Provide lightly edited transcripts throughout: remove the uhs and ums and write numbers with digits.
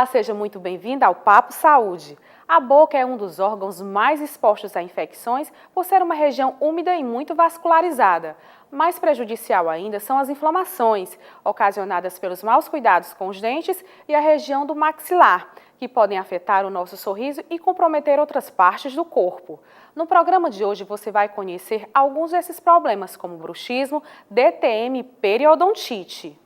Olá, seja muito bem-vinda ao Papo Saúde. A boca é um dos órgãos mais expostos a infecções por ser uma região úmida e muito vascularizada. Mais prejudicial ainda são as inflamações, ocasionadas pelos maus cuidados com os dentes e a região do maxilar, que podem afetar o nosso sorriso e comprometer outras partes do corpo. No programa de hoje você vai conhecer alguns desses problemas, como bruxismo, DTM e periodontite.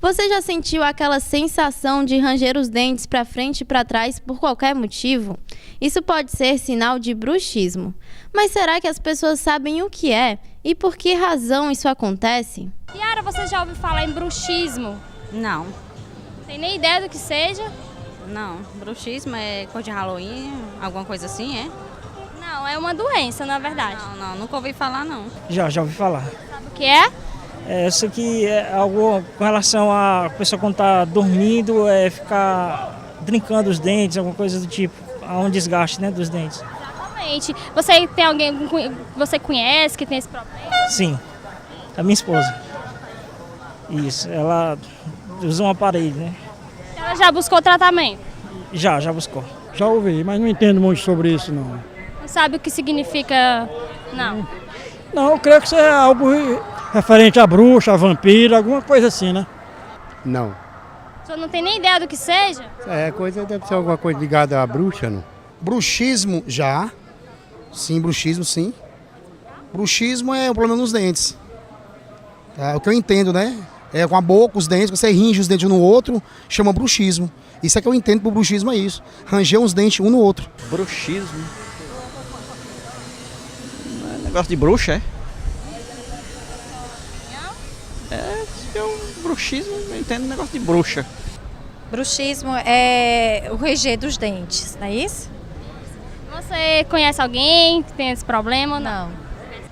Você já sentiu aquela sensação de ranger os dentes para frente e para trás por qualquer motivo? Isso pode ser sinal de bruxismo. Mas será que as pessoas sabem o que é e por que razão isso acontece? Yara, você já ouviu falar em bruxismo? Não. Tem nem ideia do que seja? Não. Bruxismo é coisa de Halloween, alguma coisa assim, é? Não, é uma doença, na verdade. Não, nunca ouvi falar, não. Já ouvi falar. Sabe o que é? Isso aqui é algo com relação a pessoa quando está dormindo, ficar brincando os dentes, alguma coisa do tipo, há um desgaste, né, dos dentes. Exatamente. Você tem alguém que você conhece que tem esse problema? Sim, a minha esposa. Isso, ela usa um aparelho, né? Ela já buscou tratamento? Já buscou. Já ouvi, mas não entendo muito sobre isso, não. Não sabe o que significa? Não. Não, eu creio que isso é algo referente à bruxa, a vampiro, alguma coisa assim, né? Não. O senhor não tem nem ideia do que seja? Deve ser alguma coisa ligada à bruxa, não? Bruxismo já. Sim, bruxismo sim. Bruxismo é o problema nos dentes. É o que eu entendo, né? É com a boca, os dentes, você range os dentes um no outro, chama bruxismo. Isso é que eu entendo por bruxismo, é isso. Ranger os dentes um no outro. Bruxismo. Negócio de bruxa, é? É um bruxismo, eu entendo negócio de bruxa. Bruxismo é o ranger dos dentes, não é isso? Você conhece alguém que tem esse problema ou não? Não.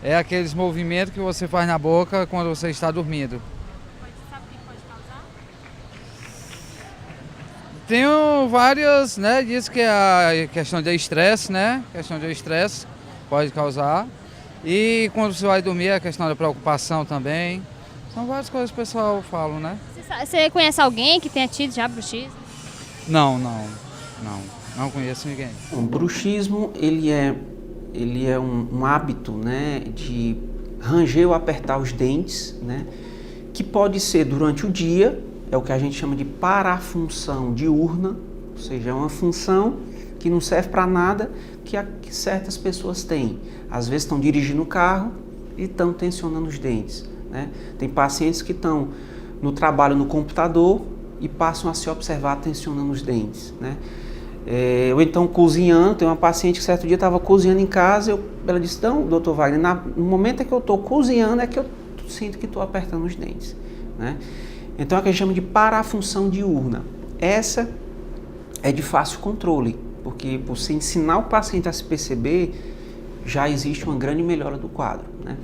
É aqueles movimentos que você faz na boca quando você está dormindo. Sabe o que pode causar? Tenho várias, né? Diz que é a questão de estresse, né? Questão de estresse pode causar. E quando você vai dormir, a questão da preocupação também. São várias coisas que o pessoal fala, né? Você conhece alguém que tenha tido já bruxismo? Não conheço ninguém. O bruxismo, ele é um hábito, né, de ranger ou apertar os dentes, né, que pode ser durante o dia, é o que a gente chama de parafunção diurna, ou seja, é uma função que não serve para nada que certas pessoas têm. Às vezes estão dirigindo o carro e estão tensionando os dentes, né? Tem pacientes que estão no trabalho no computador e passam a se observar tensionando os dentes, né? Ou então cozinhando, tem uma paciente que certo dia estava cozinhando em casa, ela disse, não, doutor Wagner, no momento em que eu estou cozinhando é que eu sinto que estou apertando os dentes, né? Então é o que a gente chama de parafunção diurna. Essa é de fácil controle, porque você ensinar o paciente a se perceber, já existe uma grande melhora do quadro, né?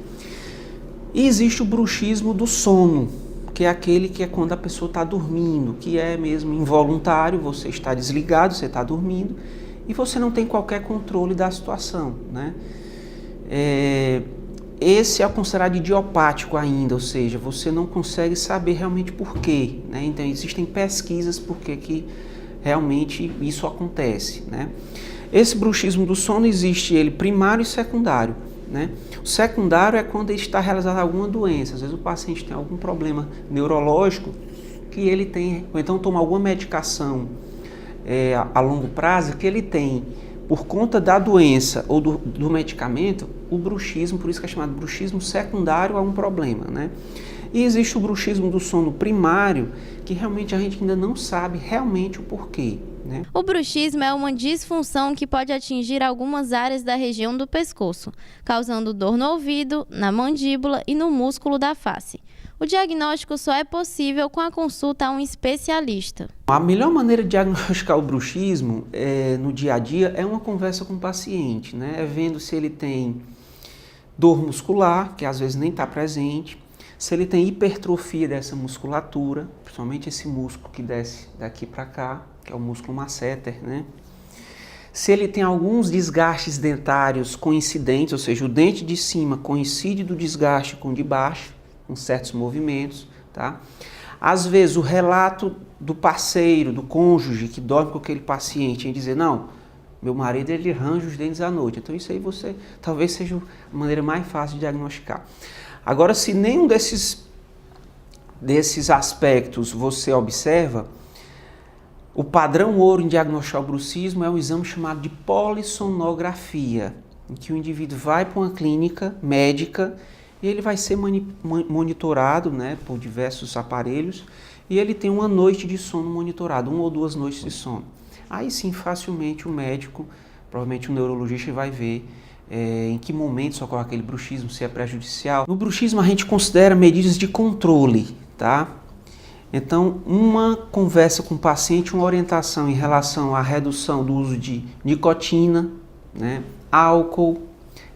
E existe o bruxismo do sono, que é aquele que é quando a pessoa está dormindo, que é mesmo involuntário, você está desligado, você está dormindo e você não tem qualquer controle da situação, né? Esse é considerado idiopático ainda, ou seja, você não consegue saber realmente por quê, né? Então existem pesquisas por que realmente isso acontece, né? Esse bruxismo do sono existe ele primário e secundário, né? O secundário é quando está realizada alguma doença, às vezes o paciente tem algum problema neurológico que ele tem, ou então toma alguma medicação a longo prazo que ele tem, por conta da doença ou do medicamento, o bruxismo, por isso que é chamado bruxismo secundário a um problema, né? E existe o bruxismo do sono primário, que realmente a gente ainda não sabe realmente o porquê, né? O bruxismo é uma disfunção que pode atingir algumas áreas da região do pescoço, causando dor no ouvido, na mandíbula e no músculo da face. O diagnóstico só é possível com a consulta a um especialista. A melhor maneira de diagnosticar o bruxismo no dia a dia é uma conversa com o paciente, né? É vendo se ele tem dor muscular, que às vezes nem está presente, se ele tem hipertrofia dessa musculatura, principalmente esse músculo que desce daqui para cá, que é o músculo masseter, né? Se ele tem alguns desgastes dentários coincidentes, ou seja, o dente de cima coincide do desgaste com o de baixo, com certos movimentos, tá? Às vezes o relato do parceiro, do cônjuge que dorme com aquele paciente, em dizer, não, meu marido ele arranja os dentes à noite. Então isso aí talvez seja a maneira mais fácil de diagnosticar. Agora, se nenhum desses aspectos você observa, o padrão ouro em diagnosticar o bruxismo é um exame chamado de polissonografia, em que o indivíduo vai para uma clínica médica e ele vai ser monitorado, né, por diversos aparelhos, e ele tem uma noite de sono monitorado, 1 ou 2 noites de sono. Aí sim, facilmente o médico, provavelmente o neurologista, vai ver em que momento ocorre aquele bruxismo, se é prejudicial. No bruxismo a gente considera medidas de controle, tá? Então, uma conversa com o paciente, uma orientação em relação à redução do uso de nicotina, né, álcool,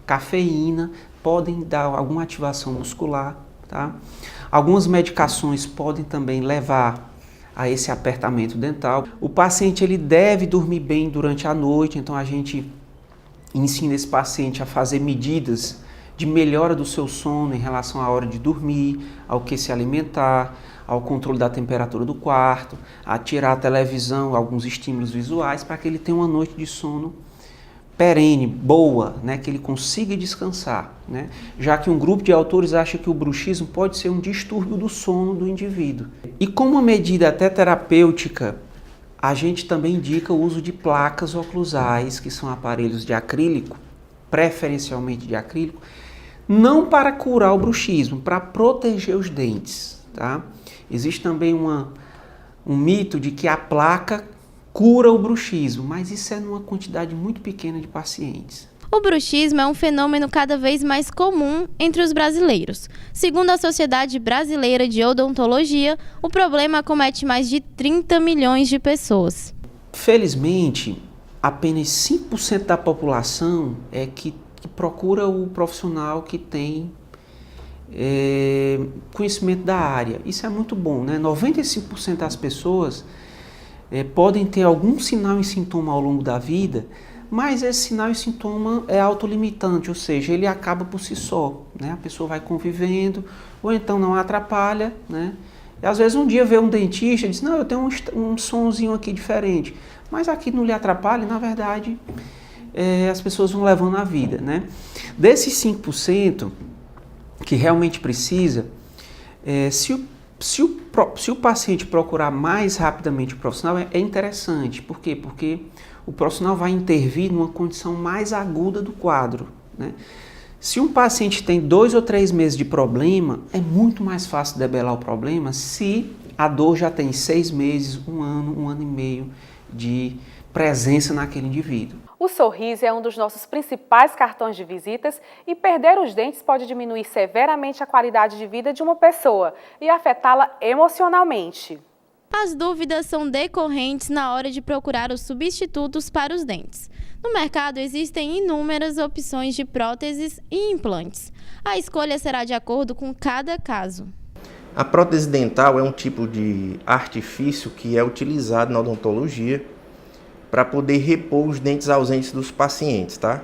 cafeína, podem dar alguma ativação muscular, tá? Algumas medicações podem também levar a esse apertamento dental. O paciente ele deve dormir bem durante a noite, então a gente ensina esse paciente a fazer medidas de melhora do seu sono em relação à hora de dormir, ao que se alimentar, ao controle da temperatura do quarto, a tirar a televisão, alguns estímulos visuais, para que ele tenha uma noite de sono perene, boa, né, que ele consiga descansar, né? Já que um grupo de autores acha que o bruxismo pode ser um distúrbio do sono do indivíduo. E como uma medida até terapêutica, a gente também indica o uso de placas oclusais, que são aparelhos de acrílico, preferencialmente de acrílico, não para curar o bruxismo, para proteger os dentes, tá? Existe também um mito de que a placa cura o bruxismo, mas isso é numa quantidade muito pequena de pacientes. O bruxismo é um fenômeno cada vez mais comum entre os brasileiros. Segundo a Sociedade Brasileira de Odontologia, o problema acomete mais de 30 milhões de pessoas. Felizmente, apenas 5% da população é que procura o profissional que tem conhecimento da área. Isso é muito bom, né? 95% das pessoas podem ter algum sinal e sintoma ao longo da vida, mas esse sinal e sintoma é autolimitante, ou seja, ele acaba por si só, né? A pessoa vai convivendo, ou então não atrapalha, né? E às vezes um dia vê um dentista e diz, não, eu tenho um sonzinho aqui diferente, mas aqui não lhe atrapalha, na verdade, as pessoas vão levando a vida, né? Desses 5% que realmente precisa, se o paciente procurar mais rapidamente o profissional, é interessante. Por quê? Porque o profissional vai intervir numa condição mais aguda do quadro, né? Se um paciente tem 2 ou 3 meses de problema, é muito mais fácil debelar o problema se a dor já tem 6 meses, 1 ano, 1 ano e meio de presença naquele indivíduo. O sorriso é um dos nossos principais cartões de visitas e perder os dentes pode diminuir severamente a qualidade de vida de uma pessoa e afetá-la emocionalmente. As dúvidas são decorrentes na hora de procurar os substitutos para os dentes. No mercado existem inúmeras opções de próteses e implantes. A escolha será de acordo com cada caso. A prótese dental é um tipo de artifício que é utilizado na odontologia para poder repor os dentes ausentes dos pacientes, tá?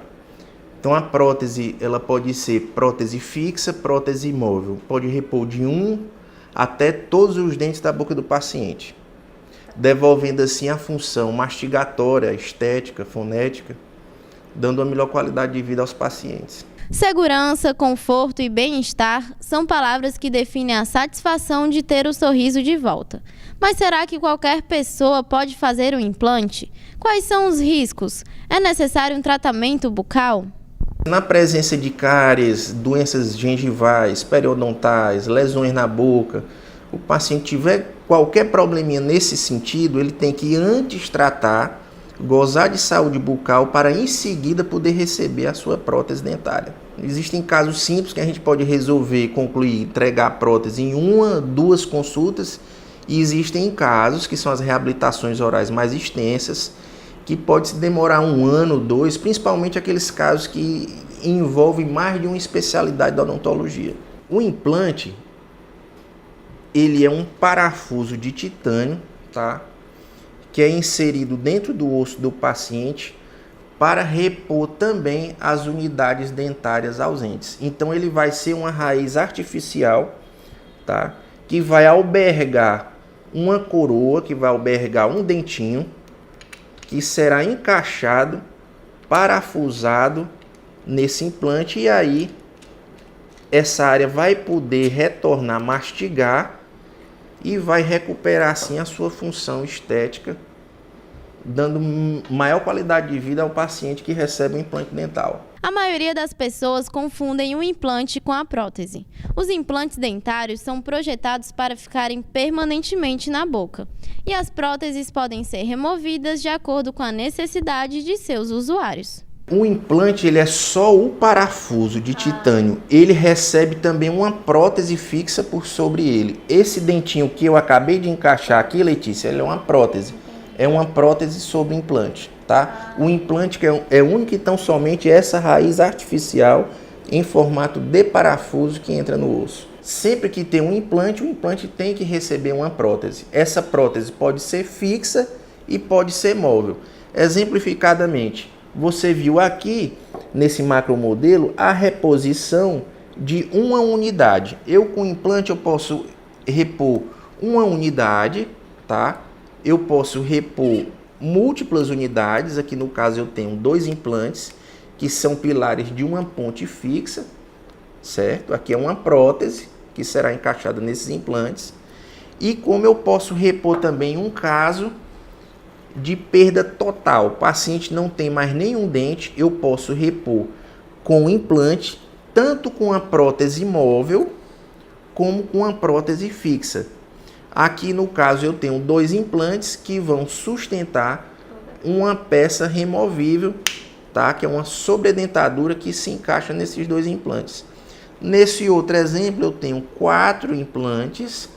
Então a prótese, ela pode ser prótese fixa, prótese imóvel, pode repor de 1 até todos os dentes da boca do paciente, devolvendo assim a função mastigatória, estética, fonética, dando uma melhor qualidade de vida aos pacientes. Segurança, conforto e bem-estar são palavras que definem a satisfação de ter o sorriso de volta. Mas será que qualquer pessoa pode fazer um implante? Quais são os riscos? É necessário um tratamento bucal? Na presença de cáries, doenças gengivais, periodontais, lesões na boca, o paciente tiver qualquer probleminha nesse sentido, ele tem que antes tratar, gozar de saúde bucal para em seguida poder receber a sua prótese dentária. Existem casos simples que a gente pode resolver, concluir, entregar a prótese em 1, 2 consultas, e existem casos que são as reabilitações orais mais extensas, que pode se demorar 1 ano, 2, principalmente aqueles casos que envolvem mais de uma especialidade da odontologia. O implante, ele é um parafuso de titânio, tá? Que é inserido dentro do osso do paciente para repor também as unidades dentárias ausentes. Então ele vai ser uma raiz artificial, tá? que vai albergar uma coroa, que vai albergar um dentinho, que será encaixado, parafusado nesse implante, e aí essa área vai poder retornar, mastigar e vai recuperar assim a sua função estética, dando maior qualidade de vida ao paciente que recebe o implante dental. A maioria das pessoas confundem o implante com a prótese. Os implantes dentários são projetados para ficarem permanentemente na boca, e as próteses podem ser removidas de acordo com a necessidade de seus usuários. O implante ele é só o parafuso de titânio, ele recebe também uma prótese fixa por sobre ele. Esse dentinho que eu acabei de encaixar aqui, Letícia, ele é uma prótese. É uma prótese sobre implante, tá? O implante que é único e tão somente essa raiz artificial em formato de parafuso que entra no osso. Sempre que tem um implante, o implante tem que receber uma prótese. Essa prótese pode ser fixa e pode ser móvel. Exemplificadamente, você viu aqui, nesse macromodelo, a reposição de uma unidade. Eu com o implante eu posso repor uma unidade, tá? Eu posso repor múltiplas unidades. Aqui no caso eu tenho 2 implantes, que são pilares de uma ponte fixa, certo? Aqui é uma prótese que será encaixada nesses implantes. E como eu posso repor também um caso de perda total, o paciente não tem mais nenhum dente, eu posso repor com o implante, tanto com a prótese móvel, como com a prótese fixa. Aqui no caso eu tenho 2 implantes que vão sustentar uma peça removível, tá? Que é uma sobredentadura que se encaixa nesses 2 implantes. Nesse outro exemplo eu tenho 4 implantes,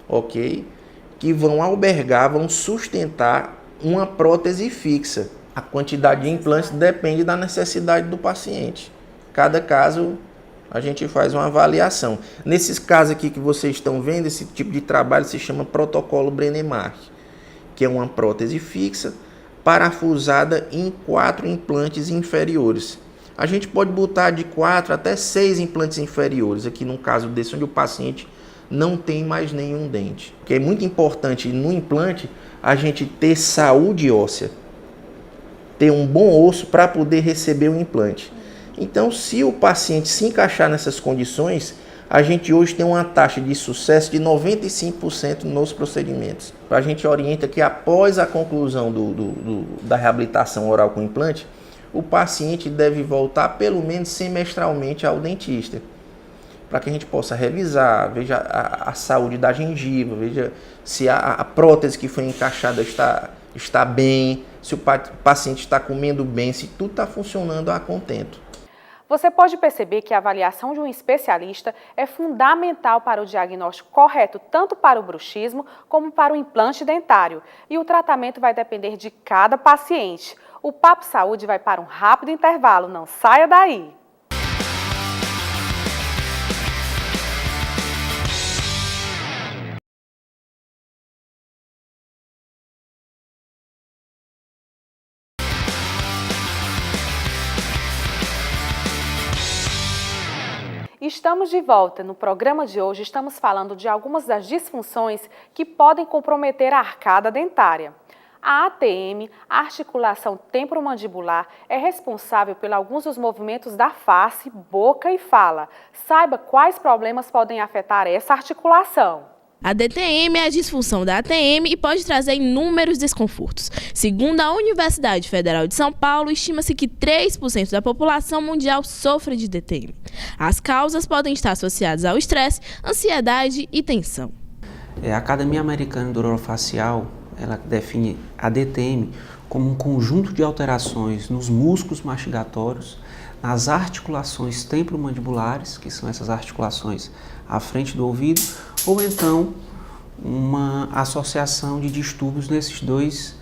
ok? Que vão albergar, vão sustentar uma prótese fixa. A quantidade de implantes depende da necessidade do paciente. Cada caso a gente faz uma avaliação. Nesses casos aqui que vocês estão vendo, esse tipo de trabalho se chama protocolo Brennemark, que é uma prótese fixa parafusada em 4 implantes inferiores. A gente pode botar de 4 até 6 implantes inferiores, aqui no caso desse onde o paciente não tem mais nenhum dente. Que é muito importante no implante a gente ter saúde óssea, ter um bom osso para poder receber o implante. Então, se o paciente se encaixar nessas condições, a gente hoje tem uma taxa de sucesso de 95% nos procedimentos. A gente orienta que após a conclusão da reabilitação oral com implante, o paciente deve voltar pelo menos semestralmente ao dentista, para que a gente possa revisar, veja a saúde da gengiva, veja se a prótese que foi encaixada está bem, se o paciente está comendo bem, se tudo está funcionando a contento. Você pode perceber que a avaliação de um especialista é fundamental para o diagnóstico correto, tanto para o bruxismo como para o implante dentário. E o tratamento vai depender de cada paciente. O Papo Saúde vai para um rápido intervalo, não saia daí! Estamos de volta. No programa de hoje estamos falando de algumas das disfunções que podem comprometer a arcada dentária. A ATM, a articulação temporomandibular, é responsável por alguns dos movimentos da face, boca e fala. Saiba quais problemas podem afetar essa articulação. A DTM é a disfunção da ATM e pode trazer inúmeros desconfortos. Segundo a Universidade Federal de São Paulo, estima-se que 3% da população mundial sofre de DTM. As causas podem estar associadas ao estresse, ansiedade e tensão. A Academia Americana de Orofacial, ela define a DTM como um conjunto de alterações nos músculos mastigatórios, nas articulações temporomandibulares, que são essas articulações à frente do ouvido, ou então uma associação de distúrbios nesses dois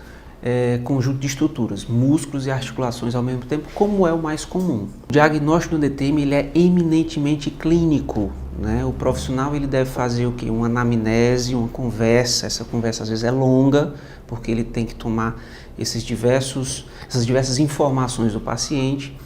conjuntos de estruturas, músculos e articulações ao mesmo tempo, como é o mais comum. O diagnóstico do DTM ele é eminentemente clínico, né? O profissional ele deve fazer o quê? Uma anamnese, uma conversa. Essa conversa às vezes é longa, porque ele tem que tomar essas diversas informações do paciente.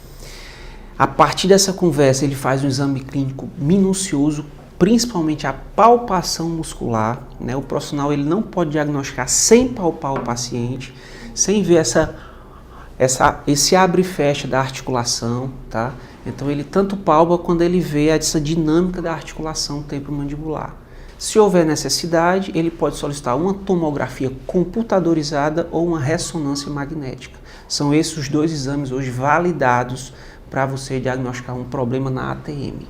A partir dessa conversa ele faz um exame clínico minucioso, principalmente a palpação muscular, né? O profissional ele não pode diagnosticar sem palpar o paciente, sem ver esse abre e fecha da articulação, tá? Então ele tanto palpa quando ele vê essa dinâmica da articulação temporomandibular. Se houver necessidade, ele pode solicitar uma tomografia computadorizada ou uma ressonância magnética. São esses os 2 exames hoje validados para você diagnosticar um problema na ATM.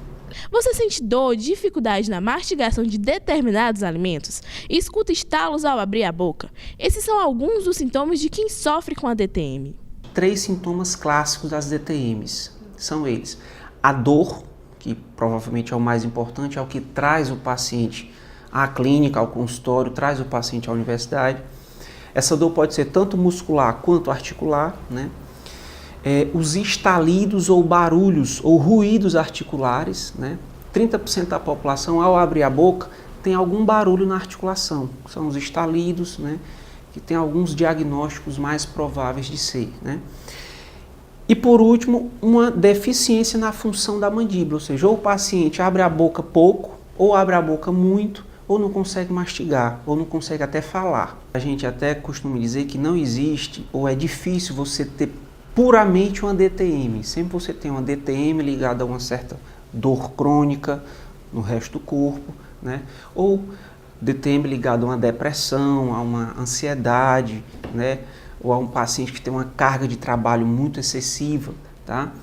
Você sente dor, dificuldade na mastigação de determinados alimentos e escuta estalos ao abrir a boca? Esses são alguns dos sintomas de quem sofre com a DTM. 3 sintomas clássicos das DTMs são eles: a dor, que provavelmente é o mais importante, é o que traz o paciente à clínica, ao consultório, traz o paciente à universidade. Essa dor pode ser tanto muscular quanto articular, né? Os estalidos ou barulhos ou ruídos articulares, né? 30% da população, ao abrir a boca, tem algum barulho na articulação. São os estalidos, né? Que tem alguns diagnósticos mais prováveis de ser, né? E por último, uma deficiência na função da mandíbula, ou seja, ou o paciente abre a boca pouco, ou abre a boca muito, ou não consegue mastigar, ou não consegue até falar. A gente até costuma dizer que não existe, ou é difícil você ter puramente uma DTM. Sempre você tem uma DTM ligada a uma certa dor crônica no resto do corpo, né? Ou DTM ligado a uma depressão, a uma ansiedade, né? Ou a um paciente que tem uma carga de trabalho muito excessiva, tá?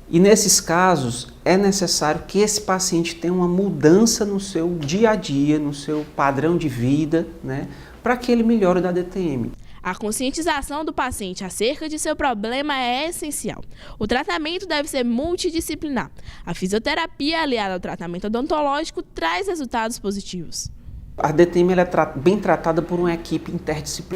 E nesses casos é necessário que esse paciente tenha uma mudança no seu dia a dia, no seu padrão de vida, né? Para que ele melhore da DTM. A conscientização do paciente acerca de seu problema é essencial. O tratamento deve ser multidisciplinar. A fisioterapia, aliada ao tratamento odontológico, traz resultados positivos. A DTM ela é bem tratada por uma equipe interdisciplinar.